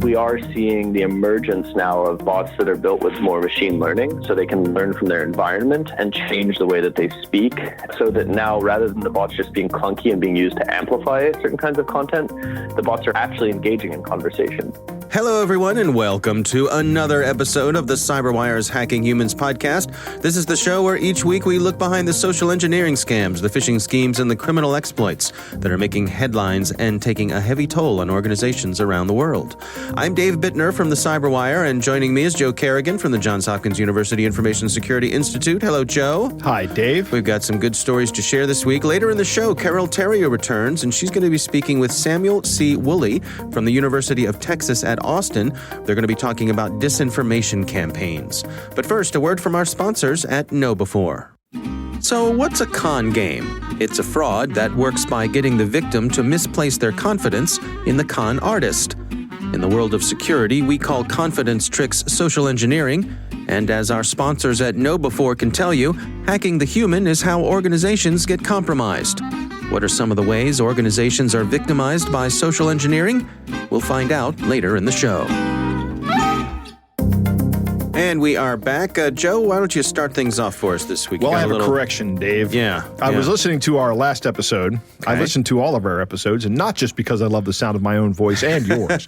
We are seeing the emergence now of bots that are built with more machine learning, so they can learn from their environment and change the way that they speak, so that now, rather than the bots just being clunky and being used to amplify certain kinds of content, the bots are actually engaging in conversation. Hello, everyone, and welcome to another episode of the CyberWire's Hacking Humans podcast. This is the show where each week we look behind the social engineering scams, the phishing schemes, and the criminal exploits that are making headlines and taking a heavy toll on organizations around the world. I'm Dave Bittner from the CyberWire, and joining me is Joe Kerrigan from the Johns Hopkins University Information Security Institute. Hello, Joe. Hi, Dave. We've got some good stories to share this week. Later in the show, Carol Terrio returns, and she's going to be speaking with Samuel C. Woolley from the University of Texas at Austin. They're going to be talking about disinformation campaigns. But first, a word from our sponsors at KnowBe4. So what's a con game? It's a fraud that works by getting the victim to misplace their confidence in the con artist. In the world of security, we call confidence tricks social engineering. And as our sponsors at KnowBe4 can tell you, hacking the human is how organizations get compromised. What are some of the ways organizations are victimized by social engineering? We'll find out later in the show. And we are back. Joe, why don't you start things off for us this week? Well, I have a correction, Dave. I was listening to our last episode. Okay. I listened to all of our episodes, and not just because I love the sound of my own voice and yours,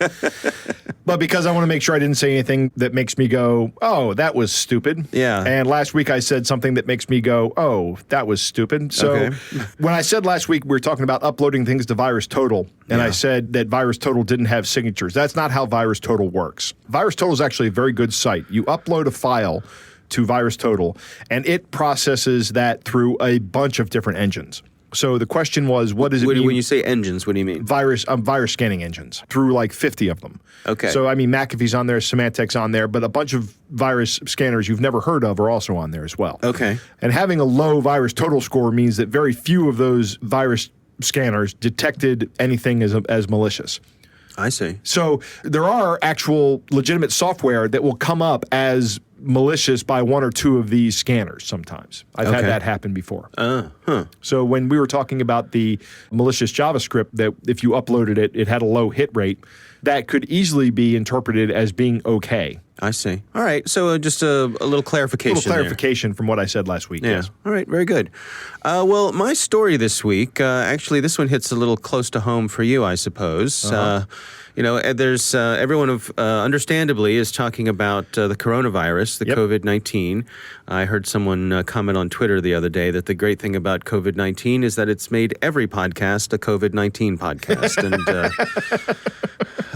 but because I want to make sure I didn't say anything that makes me go, oh, that was stupid. Yeah. And last week I said something that makes me go, oh, that was stupid. So when I said last week we were talking about uploading things to VirusTotal, and I said that VirusTotal didn't have signatures. That's not how VirusTotal works. VirusTotal is actually a very good site. You upload a file to VirusTotal, and it processes that through a bunch of different engines. So the question was, what does it mean? When you say engines, what do you mean? Virus scanning engines, through like 50 of them. Okay. So, I mean, McAfee's on there, Symantec's on there, but a bunch of virus scanners you've never heard of are also on there as well. Okay. And having a low VirusTotal score means that very few of those virus scanners detected anything as malicious. I see. So there are actual legitimate software that will come up as malicious by one or two of these scanners sometimes. I've had that happen before. So when we were talking about the malicious JavaScript, that if you uploaded it, it had a low hit rate, that could easily be interpreted as being okay. I see. All right. So just a little clarification. A little clarification from what I said last week. Yeah. Yes. All right. Very good. Well, my story this week, actually, this one hits a little close to home for you, I suppose. There's everyone understandably is talking about the coronavirus, the COVID-19. I heard someone comment on Twitter the other day that the great thing about COVID-19 is that it's made every podcast a COVID-19 podcast. And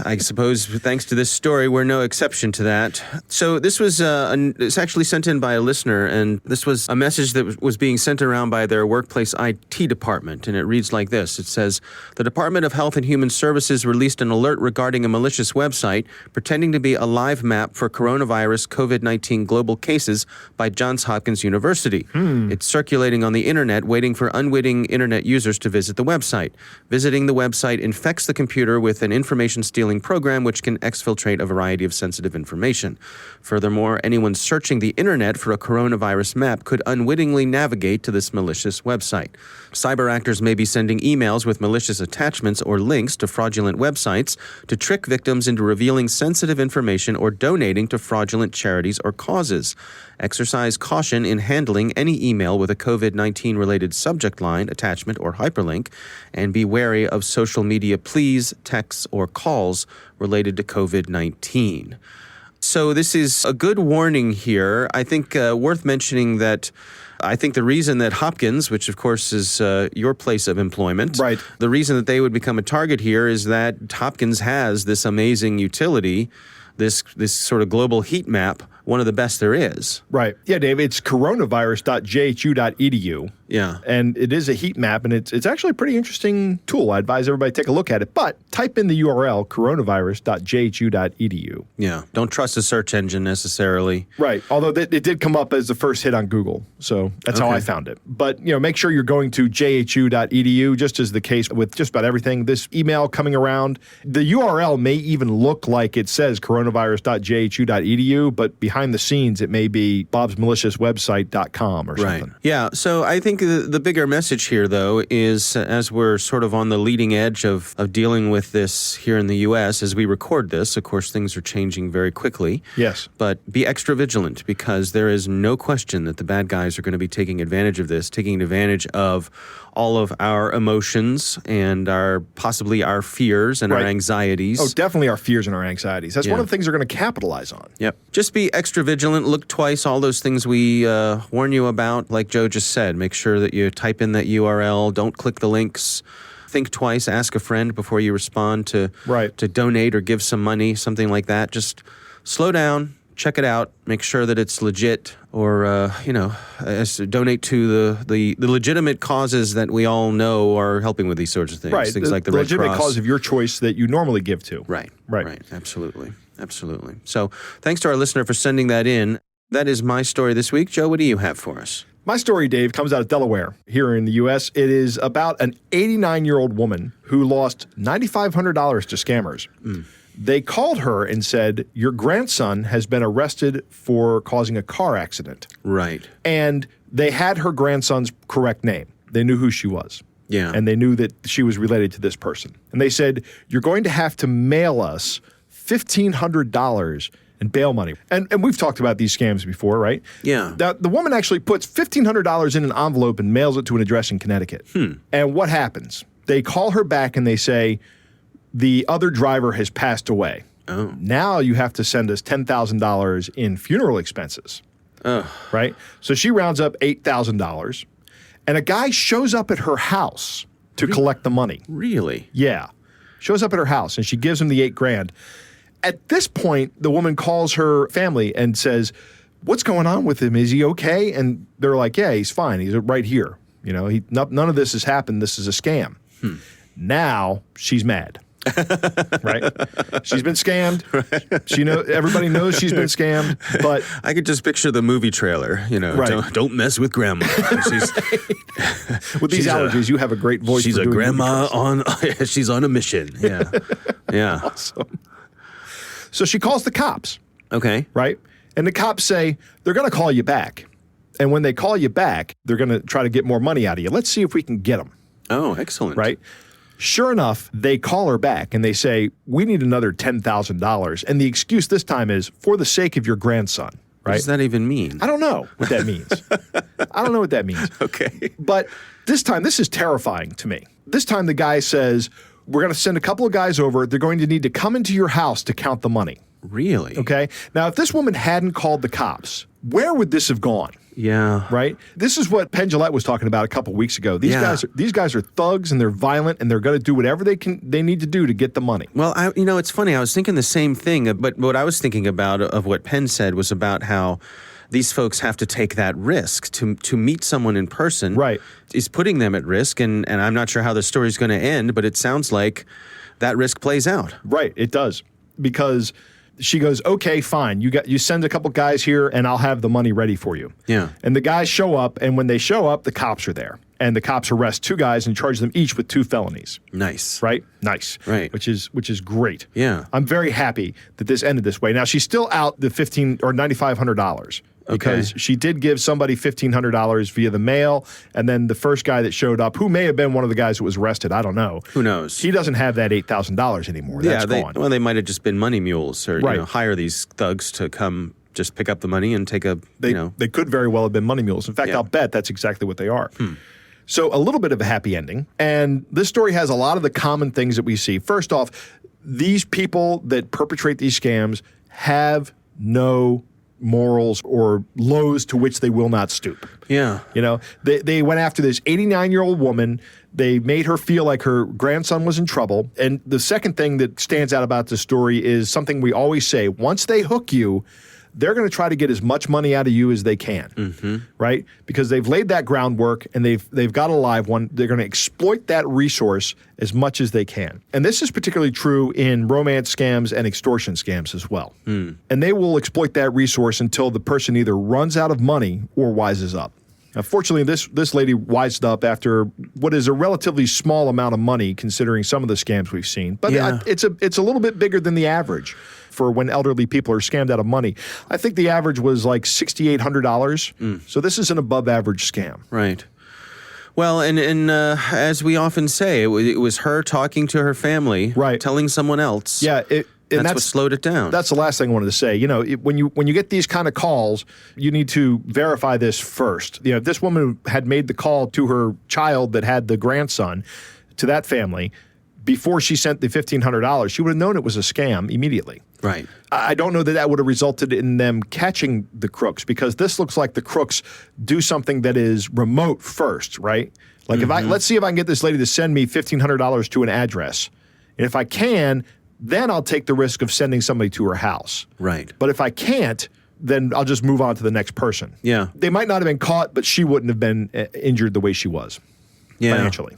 I suppose thanks to this story, we're no exception to that. So this was it's actually sent in by a listener, and this was a message that was being sent around by their workplace IT department, and it reads like this. It says, the Department of Health and Human Services released an alert regarding a malicious website pretending to be a live map for coronavirus COVID-19 global cases by Johns Hopkins University. It's circulating on the internet, waiting for unwitting internet users to visit the website. Visiting the website infects the computer with an information stealing program which can exfiltrate a variety of sensitive information. Furthermore, anyone searching the internet for a coronavirus map could unwittingly navigate to this malicious website. Cyber actors may be sending emails with malicious attachments or links to fraudulent websites to trick victims into revealing sensitive information or donating to fraudulent charities or causes. Exercise caution in handling any email with a COVID-19 related subject line, attachment, or hyperlink, and be wary of social media pleas, texts, or calls related to COVID-19. So this is a good warning here. I think worth mentioning that I think the reason that Hopkins, which of course is your place of employment, right, the reason that they would become a target here is that Hopkins has this amazing utility, this sort of global heat map, one of the best there is. Right. Yeah, Dave, it's coronavirus.jhu.edu. Yeah. And it is a heat map, and it's actually a pretty interesting tool. I advise everybody to take a look at it. But type in the URL, coronavirus.jhu.edu. Yeah. Don't trust a search engine necessarily. Right. Although it did come up as the first hit on Google. So that's how I found it. But, make sure you're going to jhu.edu, just as the case with just about everything. This email coming around, the URL may even look like it says coronavirus.jhu.edu, but behind the scenes, it may be bobsmaliciouswebsite.com or something. Right. Yeah. So I think think the bigger message here, though, is as we're sort of on the leading edge of dealing with this here in the U.S., as we record this, of course, things are changing very quickly. Yes. But be extra vigilant, because there is no question that the bad guys are going to be taking advantage of this, taking advantage of all of our emotions and possibly our fears and our anxieties. Oh, definitely our fears and our anxieties. That's one of the things they're going to capitalize on. Yep. Just be extra vigilant. Look twice. All those things we warn you about, like Joe just said. Make sure that you type in that URL. Don't click the links. Think twice. Ask a friend before you respond to donate or give some money, something like that. Just slow down. Check it out. Make sure that it's legit, or donate to the legitimate causes that we all know are helping with these sorts of things. Right. Things like the Red legitimate Cross. Cause of your choice that you normally give to. Right. Absolutely. So thanks to our listener for sending that in. That is my story this week. Joe, what do you have for us? My story, Dave, comes out of Delaware here in the U.S. It is about an 89-year-old woman who lost $9,500 to scammers. They called her and said, your grandson has been arrested for causing a car accident. Right. And they had her grandson's correct name. They knew who she was. Yeah. And they knew that she was related to this person. And they said, you're going to have to mail us $1,500 in bail money. And we've talked about these scams before, right? Yeah. The woman actually puts $1,500 in an envelope and mails it to an address in Connecticut. And what happens? They call her back and they say, the other driver has passed away. Oh. Now you have to send us $10,000 in funeral expenses. Right? So she rounds up $8,000. And a guy shows up at her house to collect the money. Really? Yeah. Shows up at her house and she gives him the $8,000. At this point, the woman calls her family and says, what's going on with him? Is he okay? And they're like, yeah, he's fine. He's right here. You know, none of this has happened. This is a scam. Now she's mad. Right? She's been scammed. Everybody knows she's been scammed, but I could just picture the movie trailer, don't mess with grandma. With these allergies, you have a great voice. She's for a doing grandma she's on a mission. Yeah. Yeah. Awesome. So she calls the cops. Okay. Right? And the cops say, they're going to call you back. And when they call you back, they're going to try to get more money out of you. Let's see if we can get them. Oh, excellent. Right? Sure enough, they call her back and they say, we need another $10,000. And the excuse this time is for the sake of your grandson. Right? What does that even mean? I don't know what that means. I don't know what that means. Okay. But this time, this is terrifying to me. This time the guy says, we're going to send a couple of guys over. They're going to need to come into your house to count the money. Really? Okay. Now, if this woman hadn't called the cops, where would this have gone? Yeah. Right? This is what Penn Jillette was talking about a couple weeks ago. These guys are thugs and they're violent and they're going to do whatever they need to do to get the money. Well, it's funny. I was thinking the same thing, but what I was thinking about of what Penn said was about how these folks have to take that risk to meet someone in person. Right. Is putting them at risk, and I'm not sure how the story's going to end, but it sounds like that risk plays out. Right, it does. Because she goes, okay, fine. You send a couple guys here and I'll have the money ready for you. Yeah. And the guys show up, and when they show up, the cops are there. And the cops arrest two guys and charge them each with 2 felonies. Nice. Right? Nice. Right. Which is great. Yeah. I'm very happy that this ended this way. Now, she's still out the $9,500. Because she did give somebody $1,500 via the mail, and then the first guy that showed up, who may have been one of the guys that was arrested, I don't know. Who knows? He doesn't have that $8,000 anymore. That's gone. Well, they might have just been money mules, or hire these thugs to come just pick up the money and take They could very well have been money mules. In fact, I'll bet that's exactly what they are. So a little bit of a happy ending, and this story has a lot of the common things that we see. First off, these people that perpetrate these scams have no morals or lows to which they will not stoop. Yeah. They went after this 89-year-old woman. They made her feel like her grandson was in trouble. And the second thing that stands out about this story is something we always say. Once they hook you, they're going to try to get as much money out of you as they can, right? Because they've laid that groundwork and they've got a live one. They're going to exploit that resource as much as they can. And this is particularly true in romance scams and extortion scams as well. And they will exploit that resource until the person either runs out of money or wises up. Now, fortunately, this lady wised up after what is a relatively small amount of money considering some of the scams we've seen. But it's a little bit bigger than the average for when elderly people are scammed out of money. I think the average was like $6,800. So this is an above average scam. Right. Well, and as we often say, it was her talking to her family, right, telling someone else. Yeah, that's what slowed it down. That's the last thing I wanted to say. When you get these kind of calls, you need to verify this first. If this woman had made the call to her child that had the grandson, to that family, before she sent the $1,500, she would have known it was a scam immediately. Right. I don't know that would have resulted in them catching the crooks, because this looks like the crooks do something that is remote first, right? Like let's see if I can get this lady to send me $1,500 to an address. And if I can, then I'll take the risk of sending somebody to her house. Right. But if I can't, then I'll just move on to the next person. Yeah. They might not have been caught, but she wouldn't have been injured the way she was financially.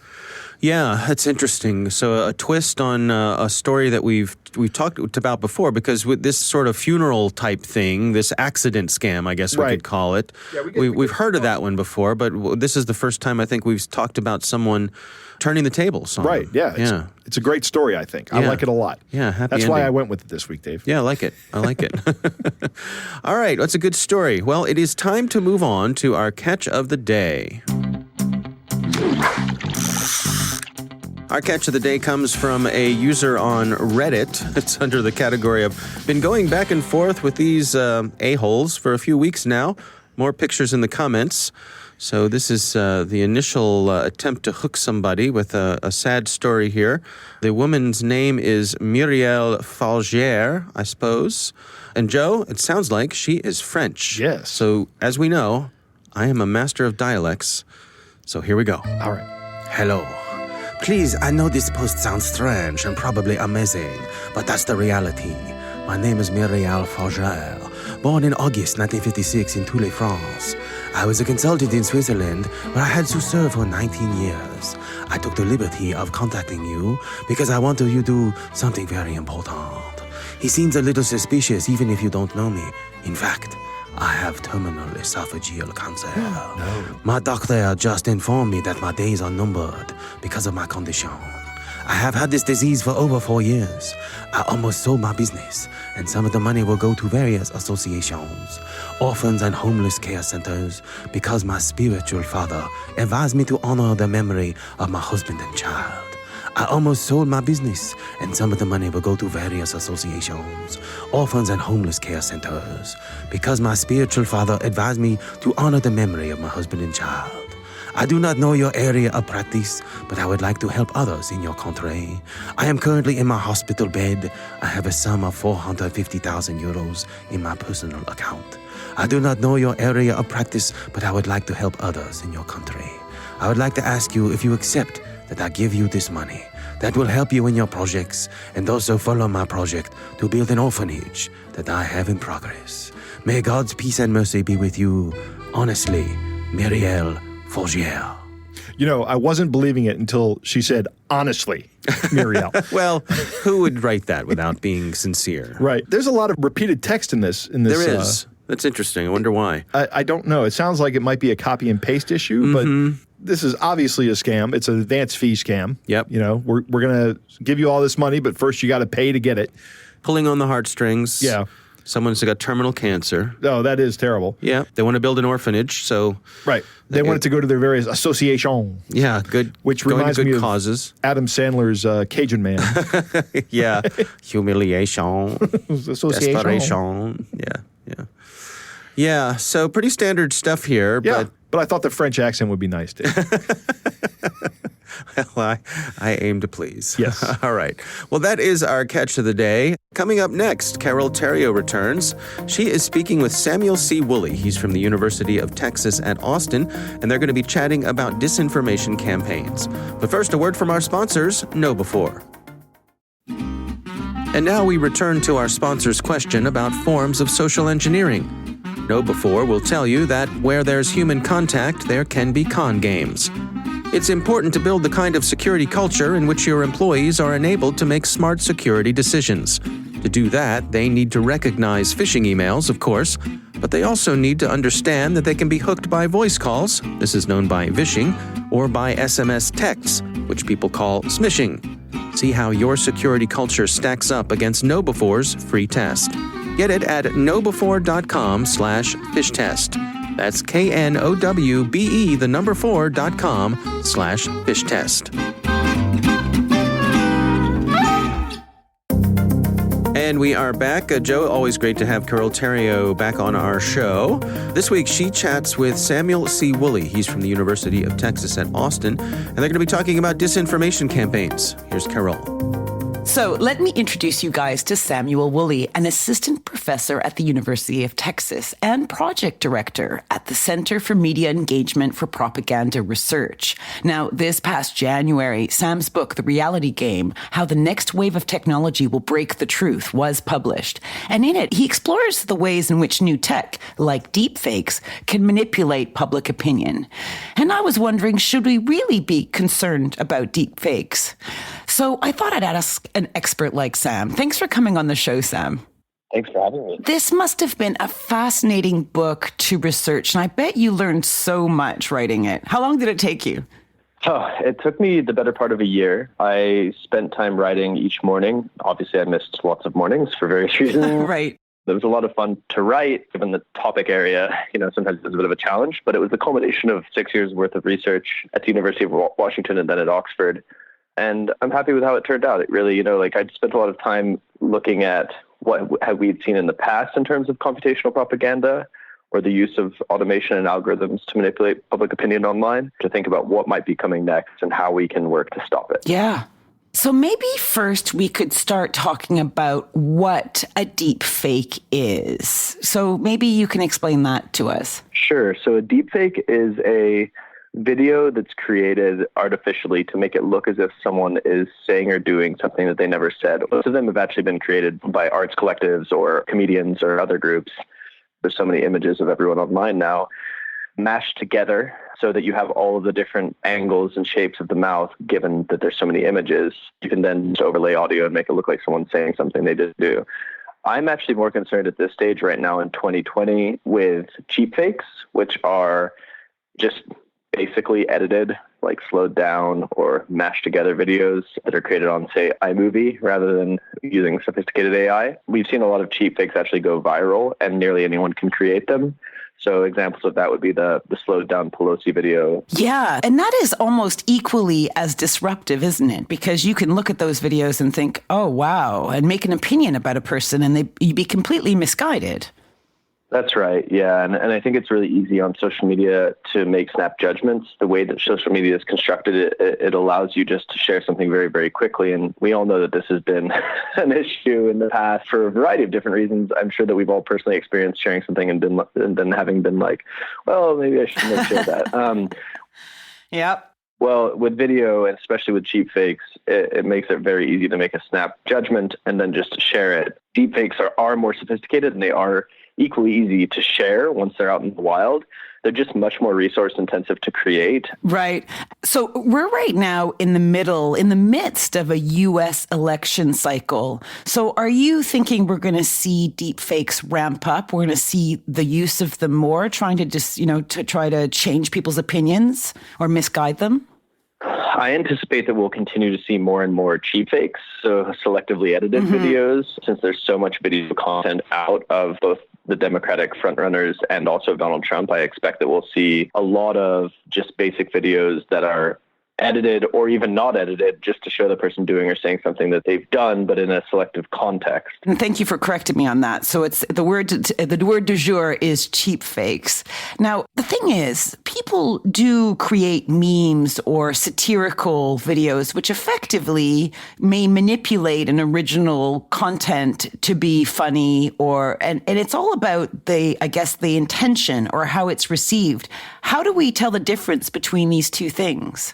Yeah, that's interesting. So a twist on a story that we've talked about before, because with this sort of funeral type thing, this accident scam, I guess we could call it. Yeah, we've heard of that one before, but this is the first time I think we've talked about someone turning the tables on them. Yeah. It's a great story, I think. I like it a lot. Yeah, happy That's ending. why I went with it this week, Dave. Yeah, I like it. All right, that's a good story. Well, it is time to move on to our catch of the day. Our catch of the day comes from a user on Reddit. It's under the category of been going back and forth with these a-holes for a few weeks now. More pictures in the comments. So this is the initial attempt to hook somebody with a sad story here. The woman's name is Muriel Falgier, I suppose. And Joe, it sounds like she is French. Yes. So as we know, I am a master of dialects. So here we go. All right. Hello. Please, I know this post sounds strange and probably amazing, but that's the reality. My name is Muriel Falgier, born in August 1956 in Toulon, France. I was a consultant in Switzerland, where I had to serve for 19 years. I took the liberty of contacting you because I wanted you to do something very important. He seems a little suspicious even if you don't know me. In fact, I have terminal esophageal cancer. No. My doctor just informed me that my days are numbered because of my condition. I have had this disease for over 4 years. I almost sold my business, and some of the money will go to various associations, orphans and homeless care centers, because my spiritual father advised me to honor the memory of my husband and child. I almost sold my business, and some of the money will go to various associations, orphans and homeless care centers, because my spiritual father advised me to honor the memory of my husband and child. I do not know your area of practice, but I would like to help others in your country. I am currently in my hospital bed. I have a sum of 450,000 euros in my personal account. I do not know your area of practice, but I would like to help others in your country. I would like to ask you if you accept that I give you this money. That will help you in your projects, and also follow my project to build an orphanage that I have in progress. May God's peace and mercy be with you. Honestly, Muriel Falgier. I wasn't believing it until she said, honestly, Muriel. Well, who would write that without being sincere? Right. There's a lot of repeated text in this. There is. That's interesting. I wonder why. I don't know. It sounds like it might be a copy and paste issue, but this is obviously a scam. It's an advance fee scam. Yep. We're going to give you all this money, but first you got to pay to get it. Pulling on the heartstrings. Yeah. Someone's got terminal cancer. Oh, that is terrible. Yeah. They want to build an orphanage, so... Right. They want it to go to their various associations. Yeah, good. Which reminds me of causes. Adam Sandler's Cajun Man. Yeah. Humiliation. Association. Desperation. Yeah. Yeah, so pretty standard stuff here. Yeah, but I thought the French accent would be nice, too. Well, I aim to please. Yes. All right. Well, that is our catch of the day. Coming up next, Carol Theriault returns. She is speaking with Samuel C. Woolley. He's from the University of Texas at Austin, and they're going to be chatting about disinformation campaigns. But first, a word from our sponsors, Know Before. And now we return to our sponsor's question about forms of social engineering. Know Before will tell you that where there's human contact, there can be con games. It's important to build the kind of security culture in which your employees are enabled to make smart security decisions. To do that, they need to recognize phishing emails, of course, but they also need to understand that they can be hooked by voice calls, this is known by vishing, or by SMS texts, which people call smishing. See how your security culture stacks up against Know Before's free test. Get it at knowbefore.com/fishtest. That's KNOWBE, the number 4.com/fish test. And we are back. Joe, always great to have Carol Theriault back on our show. This week, she chats with Samuel C. Woolley. He's from the University of Texas at Austin, and they're going to be talking about disinformation campaigns. Here's Carol. So let me introduce you guys to Samuel Woolley, an assistant professor at the University of Texas and project director at the Center for Media Engagement for Propaganda Research. Now, this past January, Sam's book, The Reality Game, How the Next Wave of Technology Will Break the Truth, was published. And in it, he explores the ways in which new tech, like deepfakes, can manipulate public opinion. And I was wondering, should we really be concerned about deepfakes? So I thought I'd ask an expert like Sam. Thanks for coming on the show, Sam. Thanks for having me. This must have been a fascinating book to research, and I bet you learned so much writing it. How long did it take you? Oh, it took me the better part of a year. I spent time writing each morning. Obviously, I missed lots of mornings for various reasons. Right. It was a lot of fun to write, given the topic area. Sometimes it's a bit of a challenge, but it was the culmination of 6 years worth of research at the University of Washington and then at Oxford. And I'm happy with how it turned out. It really, I'd spent a lot of time looking at what have we'd seen in the past in terms of computational propaganda or the use of automation and algorithms to manipulate public opinion online, to think about what might be coming next and how we can work to stop it. Yeah. So maybe first we could start talking about what a deep fake is. So maybe you can explain that to us. Sure. So a deepfake is a video that's created artificially to make it look as if someone is saying or doing something that they never said. Most of them have actually been created by arts collectives or comedians or other groups. There's so many images of everyone online now, mashed together so that you have all of the different angles and shapes of the mouth, given that there's so many images. You can then just overlay audio and make it look like someone's saying something they didn't do. I'm actually more concerned at this stage right now in 2020 with cheap fakes, which are just basically edited, like slowed down or mashed together videos that are created on, say, iMovie rather than using sophisticated AI. We've seen a lot of cheap fakes actually go viral, and nearly anyone can create them. So examples of that would be the slowed down Pelosi video. Yeah, and that is almost equally as disruptive, isn't it? Because you can look at those videos and think, oh, wow, and make an opinion about a person, and you'd be completely misguided. That's right. Yeah. And I think it's really easy on social media to make snap judgments. The way that social media is constructed, it allows you just to share something very, very quickly. And we all know that this has been an issue in the past for a variety of different reasons. I'm sure that we've all personally experienced sharing something and then having been like, well, maybe I shouldn't have shared that. Yep. Well, with video, and especially with cheap fakes, it makes it very easy to make a snap judgment and then just share it. Deep fakes are more sophisticated, and they are equally easy to share once they're out in the wild. They're just much more resource intensive to create. Right. So we're right now in the midst of a U.S. election cycle. So are you thinking we're going to see deep fakes ramp up? We're going to see the use of them more, trying to just, to try to change people's opinions or misguide them? I anticipate that we'll continue to see more and more cheap fakes, so selectively edited videos, since there's so much video content out of both the Democratic frontrunners and also Donald Trump. I expect that we'll see a lot of just basic videos that are edited or even not edited just to show the person doing or saying something that they've done, but in a selective context. And thank you for correcting me on that. So it's the word du jour is cheap fakes. Now, the thing is, people do create memes or satirical videos, which effectively may manipulate an original content to be funny, and it's all about the intention or how it's received. How do we tell the difference between these two things?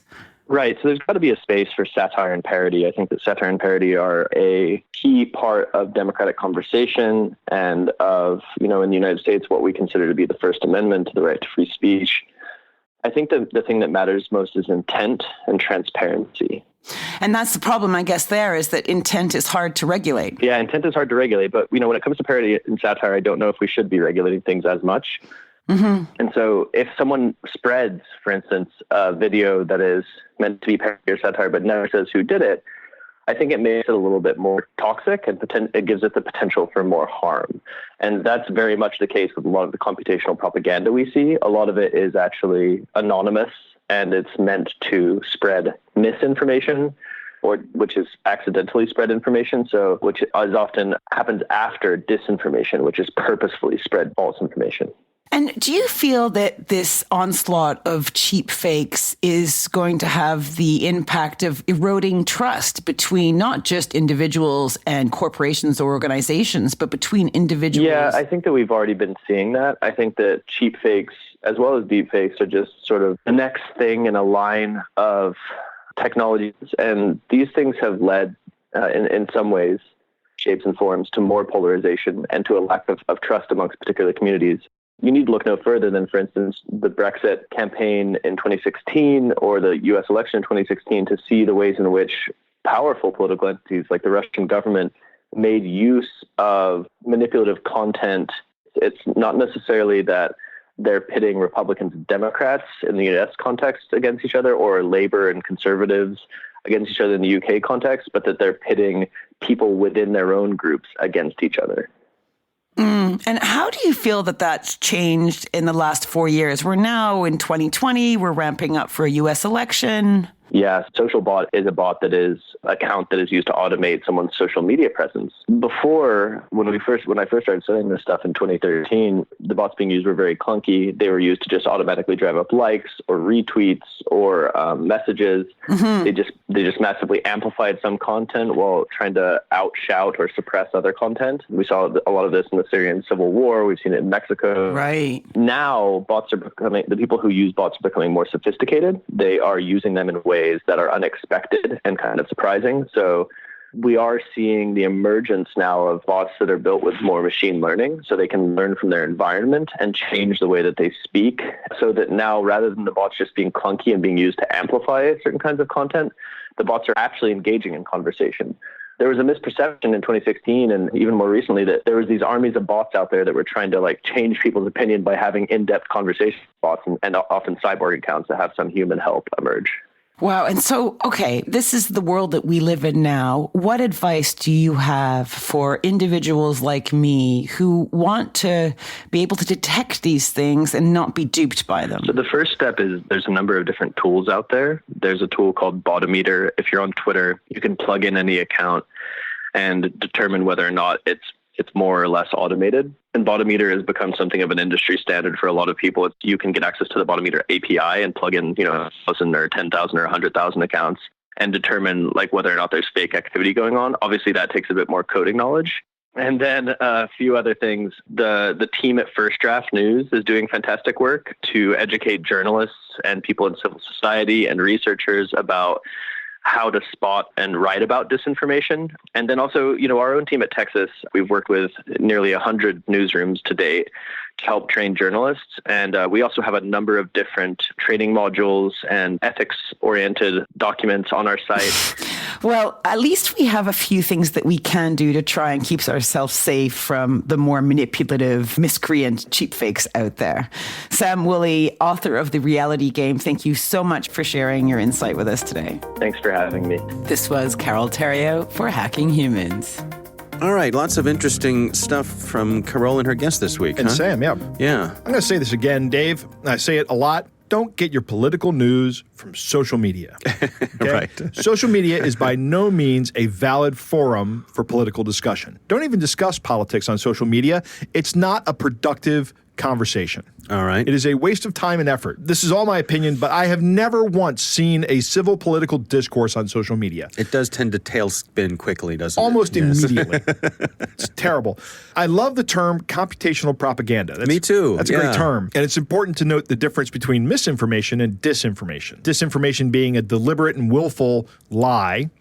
Right. So there's got to be a space for satire and parody. I think that satire and parody are a key part of democratic conversation and of, in the United States, what we consider to be the First Amendment, the right to free speech. I think the thing that matters most is intent and transparency. And that's the problem, I guess, there is that intent is hard to regulate. Yeah, intent is hard to regulate. But, when it comes to parody and satire, I don't know if we should be regulating things as much. Mm-hmm. And so if someone spreads, for instance, a video that is meant to be parody or satire but never says who did it, I think it makes it a little bit more toxic and it gives it the potential for more harm. And that's very much the case with a lot of the computational propaganda we see. A lot of it is actually anonymous and it's meant to spread misinformation, or which is accidentally spread information. So which is often happens after disinformation, which is purposefully spread false information. And do you feel that this onslaught of cheap fakes is going to have the impact of eroding trust between not just individuals and corporations or organizations, but between individuals? Yeah, I think that we've already been seeing that. I think that cheap fakes, as well as deep fakes, are just sort of the next thing in a line of technologies. And these things have led, in some ways, shapes and forms, to more polarization and to a lack of trust amongst particular communities. You need to look no further than, for instance, the Brexit campaign in 2016 or the U.S. election in 2016 to see the ways in which powerful political entities like the Russian government made use of manipulative content. It's not necessarily that they're pitting Republicans and Democrats in the U.S. context against each other or Labour and Conservatives against each other in the UK context, but that they're pitting people within their own groups against each other. And how do you feel that that's changed in the last 4 years? We're now in 2020. We're ramping up for a U.S. election. Yeah, social bot is a bot that is an account that is used to automate someone's social media presence. Before, when I first started studying this stuff in 2013, the bots being used were very clunky. They were used to just automatically drive up likes or retweets or messages. Mm-hmm. They just massively amplified some content while trying to outshout or suppress other content. We saw a lot of this in the Syrian civil war. We've seen it in Mexico. Right. Now, the people who use bots are becoming more sophisticated. They are using them in ways that are unexpected and kind of surprising. So we are seeing the emergence now of bots that are built with more machine learning, so they can learn from their environment and change the way that they speak, so that now, rather than the bots just being clunky and being used to amplify certain kinds of content, the bots are actually engaging in conversation. There was a misperception in 2016 and even more recently that there was these armies of bots out there that were trying to change people's opinion by having in-depth conversation bots and often cyborg accounts that have some human help emerge. Wow. And so, okay, this is the world that we live in now. What advice do you have for individuals like me who want to be able to detect these things and not be duped by them? So the first step is there's a number of different tools out there. There's a tool called Botometer. If you're on Twitter, you can plug in any account and determine whether or not it's more or less automated. And Botometer has become something of an industry standard for a lot of people. You can get access to the Botometer API and plug in, 1,000 or 10,000 or 100,000 accounts and determine whether or not there's fake activity going on. Obviously, that takes a bit more coding knowledge. And then a few other things. The team at First Draft News is doing fantastic work to educate journalists and people in civil society and researchers about how to spot and write about disinformation. And then also, our own team at Texas, we've worked with nearly 100 newsrooms to date to help train journalists. And we also have a number of different training modules and ethics-oriented documents on our site. Well, at least we have a few things that we can do to try and keep ourselves safe from the more manipulative, miscreant cheap fakes out there. Sam Woolley, author of The Reality Game, thank you so much for sharing your insight with us today. Thanks for having me. This was Carol Theriault for Hacking Humans. All right, lots of interesting stuff from Carol and her guest this week. And Sam, yeah. Yeah. I'm going to say this again, Dave. I say it a lot. Don't get your political news from social media. Okay? Right. Social media is by no means a valid forum for political discussion. Don't even discuss politics on social media. It's not a productive conversation. All right. It is a waste of time and effort. This is all my opinion, but I have never once seen a civil political discourse on social media. It does tend to tailspin quickly, doesn't Almost it? immediately. It's terrible. I love the term computational propaganda. Me too. That's a great term. And it's important to note the difference between misinformation and disinformation. Disinformation being a deliberate and willful lie,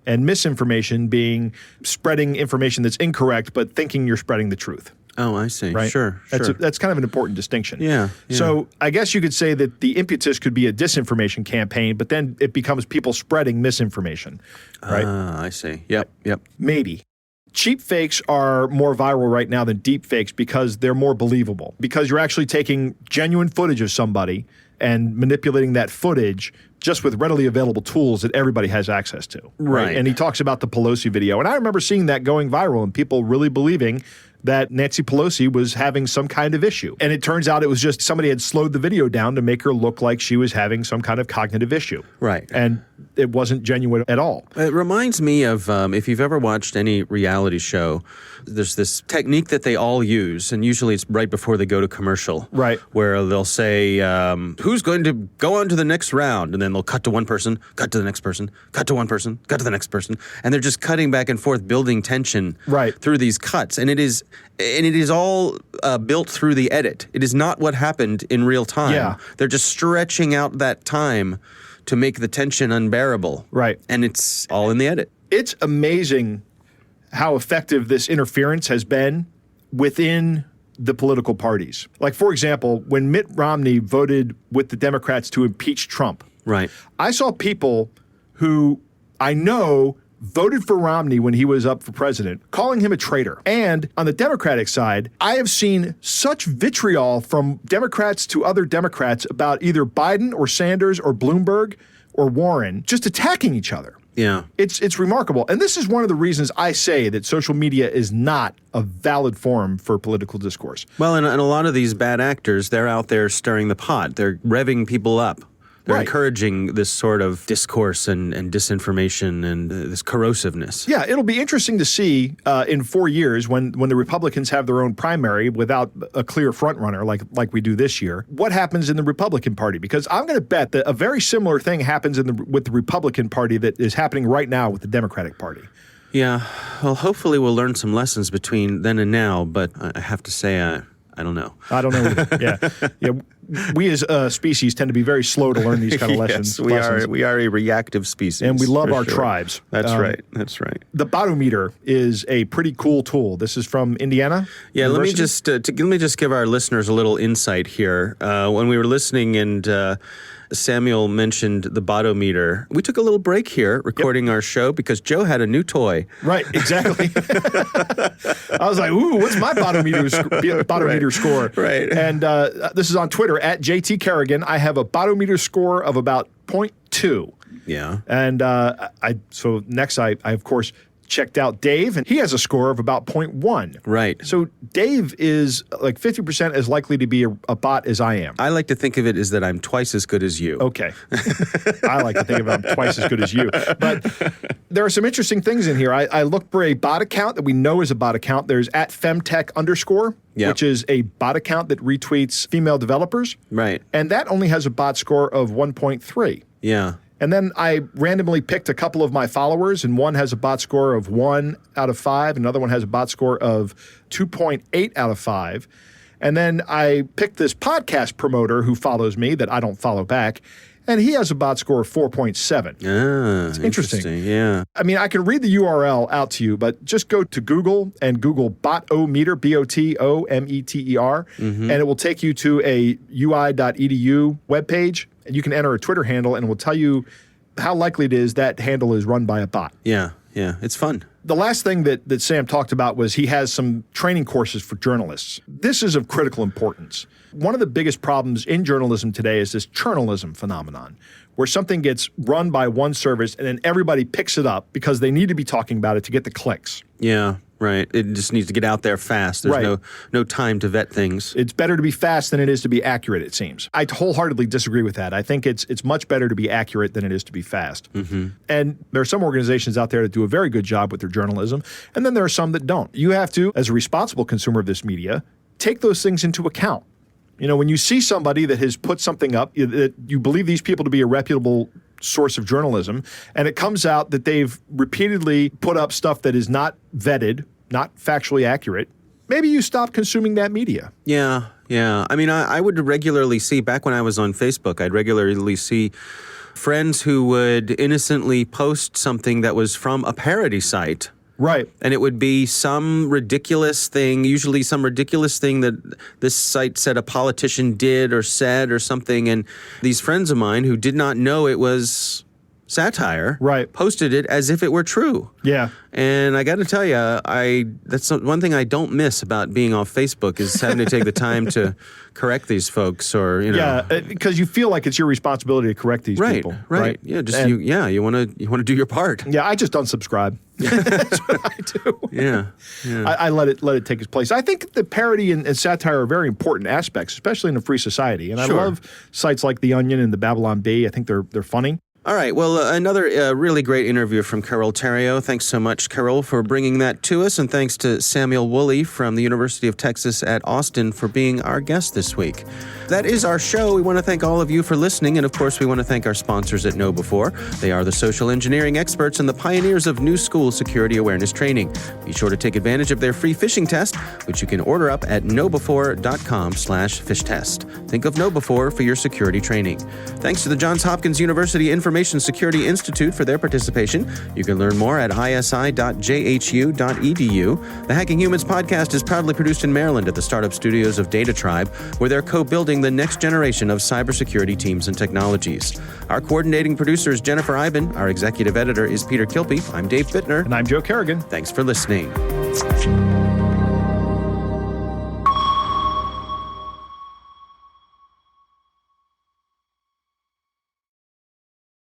and misinformation being spreading information that's incorrect, but thinking you're spreading the truth. Oh, I see. Right? Sure. That's kind of an important distinction. Yeah. So I guess you could say that the impetus could be a disinformation campaign, but then it becomes people spreading misinformation, right? I see. Yep. Maybe. Cheap fakes are more viral right now than deep fakes because they're more believable, because you're actually taking genuine footage of somebody and manipulating that footage just with readily available tools that everybody has access to. Right. And he talks about the Pelosi video. And I remember seeing that going viral and people really believing that Nancy Pelosi was having some kind of issue. And it turns out it was just somebody had slowed the video down to make her look like she was having some kind of cognitive issue. Right. And it wasn't genuine at all. It reminds me of if you've ever watched any reality show, there's this technique that they all use, and usually it's right before they go to commercial. Right. Where they'll say, who's going to go on to the next round? And then they'll cut to one person, cut to the next person, cut to one person, cut to the next person. And they're just cutting back and forth, building tension through these cuts. And it is all built through the edit. It is not what happened in real time. Yeah. They're just stretching out that time to make the tension unbearable. Right. And it's all in the edit. It's amazing how effective this interference has been within the political parties. Like, for example, when Mitt Romney voted with the Democrats to impeach Trump, Right. I saw people who I know voted for Romney when he was up for president, calling him a traitor. And on the Democratic side, I have seen such vitriol from Democrats to other Democrats about either Biden or Sanders or Bloomberg or Warren just attacking each other. Yeah. It's remarkable. And this is one of the reasons I say that social media is not a valid forum for political discourse. Well, and a lot of these bad actors, they're out there stirring the pot. They're revving people up. They're encouraging this sort of discourse and disinformation and this corrosiveness. Yeah, it'll be interesting to see in 4 years when the Republicans have their own primary without a clear frontrunner like we do this year, what happens in the Republican Party? Because I'm going to bet that a very similar thing happens with the Republican Party that is happening right now with the Democratic Party. Yeah, well, hopefully we'll learn some lessons between then and now, but I have to say I don't know. I don't know. Yeah. We as a species tend to be very slow to learn these kind of lessons. Yes, we are a reactive species. And we love our tribes. That's right. That's right. The Botometer is a pretty cool tool. This is from Indiana. Yeah, University? let me just give our listeners a little insight here. When we were listening and Samuel mentioned the Botometer, we took a little break here recording our show because Joe had a new toy. Right, exactly. I was like, ooh, what's my Botometer score? Right. And this is on Twitter, at JT Kerrigan. I have a Botometer score of about 0.2. Yeah. And so next I of course checked out Dave, and he has a score of about 0.1. Right. So Dave is like 50% as likely to be a bot as I am. I like to think of it as that I'm twice as good as you. Okay. I like to think of it, I'm twice as good as you. But there are some interesting things in here. I looked for a bot account that we know is a bot account. There's at femtech_, which is a bot account that retweets female developers. Right. And that only has a bot score of 1.3. Yeah. And then I randomly picked a couple of my followers, and one has a bot score of 1 out of 5. Another one has a bot score of 2.8 out of 5. And then I picked this podcast promoter who follows me that I don't follow back, and he has a bot score of 4.7. Ah, it's interesting. Yeah. I mean, I can read the URL out to you, but just go to Google and Google Botometer, Botometer, and it will take you to a ui.edu webpage. And you can enter a Twitter handle, and it will tell you how likely it is that handle is run by a bot. Yeah, it's fun. The last thing that Sam talked about was he has some training courses for journalists. This is of critical importance. One of the biggest problems in journalism today is this churnalism phenomenon, where something gets run by one service and then everybody picks it up because they need to be talking about it to get the clicks. Yeah. Right. It just needs to get out there fast. There's no time to vet things. It's better to be fast than it is to be accurate, it seems. I wholeheartedly disagree with that. I think it's much better to be accurate than it is to be fast. Mm-hmm. And there are some organizations out there that do a very good job with their journalism, and then there are some that don't. You have to, as a responsible consumer of this media, take those things into account. You know, when you see somebody that has put something up that you believe these people to be a reputable source of journalism, and it comes out that they've repeatedly put up stuff that is not vetted, not factually accurate, maybe you stop consuming that media. Yeah. I mean, I would regularly see, back when I was on Facebook, I'd regularly see friends who would innocently post something that was from a parody site. Right. And it would be some ridiculous thing, usually some ridiculous thing that this site said a politician did or said or something. And these friends of mine who did not know it was satire, Right. posted it as if it were true. Yeah. And I got to tell you, that's one thing I don't miss about being off Facebook is having to take the time to correct these folks, or Yeah, because you feel like it's your responsibility to correct these people. Right. Yeah, you want to do your part. Yeah, I just unsubscribe. That's what I do. Yeah. I let it take its place. I think the parody and satire are very important aspects, especially in a free society. And Sure. I love sites like The Onion and the Babylon Bee. I think they're funny. All right. Well, another really great interview from Carol Theriault. Thanks so much, Carol, for bringing that to us. And thanks to Samuel Woolley from the University of Texas at Austin for being our guest this week. That is our show. We want to thank all of you for listening. And of course, we want to thank our sponsors at Know Before. They are the social engineering experts and the pioneers of new school security awareness training. Be sure to take advantage of their free phishing test, which you can order up at knowbefore.com/phish test. Think of Know Before for your security training. Thanks to the Johns Hopkins University Information Security Institute for their participation. You can learn more at isi.jhu.edu. The Hacking Humans podcast is proudly produced in Maryland at the startup studios of Data Tribe, where they're co-building the next generation of cybersecurity teams and technologies. Our coordinating producer is Jennifer Iben. Our executive editor is Peter Kilpe. I'm Dave Bittner. And I'm Joe Kerrigan. Thanks for listening.